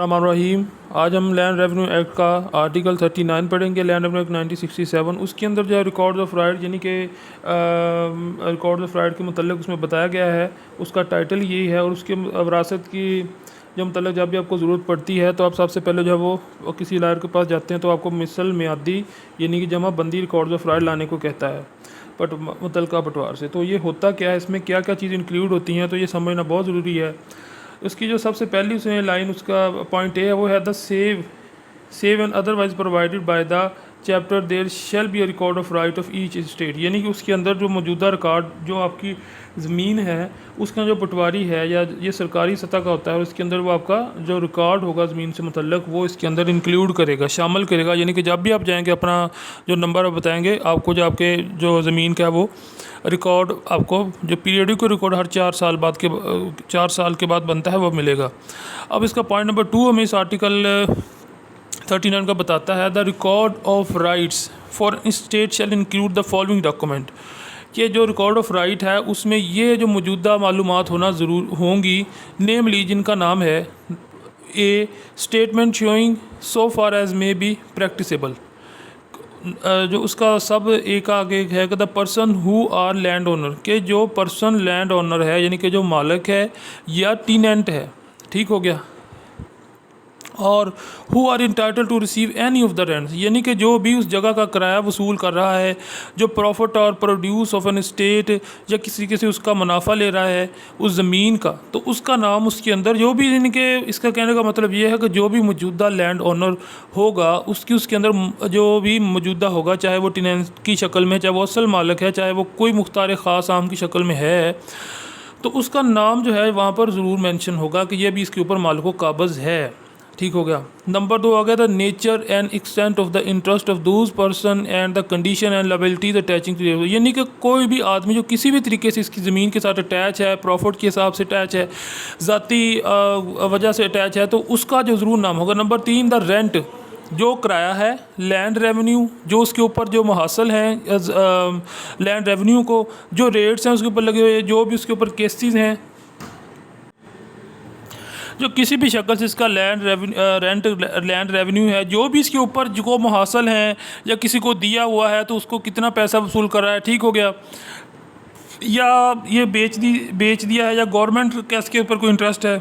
रहीम। आज हम land revenue act का आर्टिकल 39 पढ़ेंगे, लैंड रेवेन्यू एक्ट 1967। उसके अंदर जो है रिकॉर्ड ऑफ राइट यानी कि रिकॉर्ड ऑफ राइट के मतलब उसमें बताया गया है, उसका टाइटल यही है। और उसके विरासत की जो मतलब जब भी आपको ज़रूरत पड़ती है तो आप सबसे पहले जो है वो किसी लायर के पास जाते हैं तो आपको मिसल मियादी यानी कि जमा बंदी रिकॉर्ड ऑफ राइट लाने को कहता है मुतलका पटवार से। तो ये होता क्या है, इसमें क्या क्या चीज़ इंक्लूड होती हैं, तो ये समझना बहुत ज़रूरी है। उसकी जो सबसे पहली उसमें लाइन, उसका पॉइंट ए है, वो है the save and otherwise provided by the chapter there shall be a record of right of each state. यानी कि उसके अंदर जो मौजूदा रिकॉर्ड जो आपकी ज़मीन है उसका जो पटवारी है या ये सरकारी सतह का होता है, उसके अंदर वो आपका जो रिकॉर्ड होगा ज़मीन से मुतल्लक वो इसके अंदर इंक्लूड करेगा, शामिल करेगा। यानी कि जब भी आप जाएंगे अपना जो नंबर बताएंगे आपको, जो आपके जो ज़मीन का वो रिकॉर्ड आपको जो पीरियडिक रिकॉर्ड हर 4 साल के बाद बनता है वो मिलेगा। अब इसका पॉइंट नंबर 2 हमें इस आर्टिकल 39 का बताता है, the record of rights for state shall include the following document. कि जो रिकॉर्ड ऑफ राइट है उसमें ये जो मौजूदा मालूमात होना ज़रूर होंगी, नेमली जिनका नाम है a statement showing so far as may be practicable. जो उसका सब एक आगे है कि the person who are land owner, के जो पर्सन लैंड ओनर है यानी कि जो मालिक है या टीनेंट है, ठीक हो गया, और who are entitled to receive any of the rents, यानी कि जो भी उस जगह का किराया वसूल कर रहा है, जो प्रॉफिट और प्रोड्यूस ऑफ एन स्टेट या किसी से उसका मुनाफा ले रहा है उस ज़मीन का, तो उसका नाम उसके अंदर जो भी, यानी कि इसका कहने का मतलब ये है कि जो भी मौजूदा लैंड ओनर होगा उसके अंदर जो भी मौजूदा होगा, चाहे वो टेनेंट की शक्ल में, चाहे वो असल मालिक है, चाहे वो कोई मुख्तार ख़ास आम की शक्ल में है, तो उसका नाम जो है वहाँ पर ज़रूर मेंशन होगा कि यह भी इसके ऊपर मालिको काबज़ है। ठीक हो गया। नंबर 2 आ गया, the nature and extent of the interest of those person and the condition and liabilities attaching to, यानी कि कोई भी आदमी जो किसी भी तरीके से इसकी ज़मीन के साथ अटैच है, प्रॉफिट के हिसाब से अटैच है, ज़ाती वजह से अटैच है, तो उसका जो ज़रूर नाम होगा। नंबर 3, द रेंट, जो किराया है, लैंड रेवेन्यू जो उसके ऊपर जो मुहासल हैं लैंड रेवेन्यू को, जो रेट्स हैं उसके ऊपर लगे हुए, जो भी उसके ऊपर केसेस हैं, जो किसी भी शक्ल से इसका लैंड रेवेन्यू है, जो भी इसके ऊपर जो मुहासल हैं या किसी को दिया हुआ है तो उसको कितना पैसा वसूल कर रहा है, ठीक हो गया, या ये बेच दिया है, या गवर्नमेंट का इसके ऊपर कोई इंटरेस्ट है,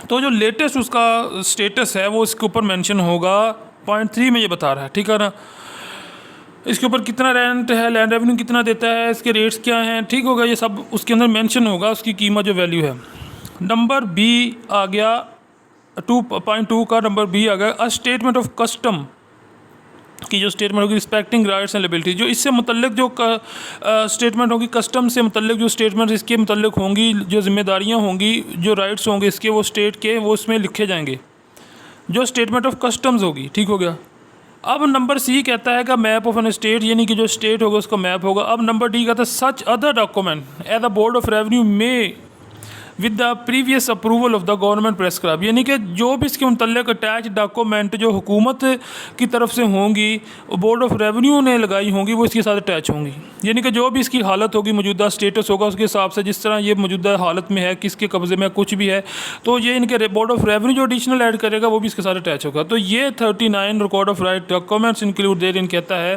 तो जो लेटेस्ट उसका स्टेटस है वो इसके ऊपर मेंशन होगा। पॉइंट 3 में ये बता रहा है, ठीक है ना, इसके ऊपर कितना रेंट है, लैंड रेवेन्यू कितना देता है, इसके रेट्स क्या हैं, ठीक होगा, ये सब उसके अंदर मेंशन होगा, उसकी कीमत जो वैल्यू है। नंबर बी आ गया 2.2 का नंबर बी आ गया, अ स्टेटमेंट ऑफ कस्टम की जो स्टेटमेंट होगी रिस्पेक्टिंग राइट्स एंड लिबर्टी, जो इससे मुतल्लिक जो स्टेटमेंट होगी, कस्टम से मुतल्लिक जो स्टेटमेंट इसके मुतल्लिक होंगी, जो जिम्मेदारियां होंगी, जो राइट्स होंगे इसके, वो स्टेट के वो इसमें लिखे जाएंगे, जो स्टेटमेंट ऑफ कस्टम्स होगी, ठीक हो गया। अब नंबर सी कहता है कि मैप ऑफ एन स्टेट, यानी कि जो स्टेट होगा उसका मैप होगा। अब नंबर डी कहता है such other document as the board of revenue में with the previous approval of the government prescribe, यानी कि जो भी इसके मुतल्लिक अटैच डॉक्यूमेंट जो हुकूमत की तरफ से होंगी, बोर्ड ऑफ रेवेन्यू ने लगाई होंगी, वो इसके साथ अटैच होंगी। यानी कि जो भी इसकी हालत होगी, मौजूदा स्टेटस होगा, उसके हिसाब से जिस तरह ये मौजूदा हालत में है, किसके कब्ज़े में कुछ भी है, तो ये इनके बोर्ड ऑफ रेवेन्यू जो एडिशनल ऐड करेगा वो भी इसके साथ अटैच होगा। तो ये 39 record of right documents include therein कहता है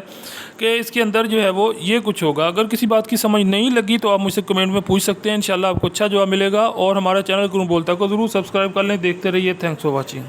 कि इसके अंदर जो है वो ये कुछ होगा। अगर किसी बात की समझ नहीं लगी तो आप मुझसे कमेंट में पूछ सकते हैं, इंशाल्लाह आपको अच्छा जवाब मिलेगा। और हमारा चैनल गुरु बोलता को ज़रूर सब्सक्राइब कर लें, देखते रहिए। Thanks for watching.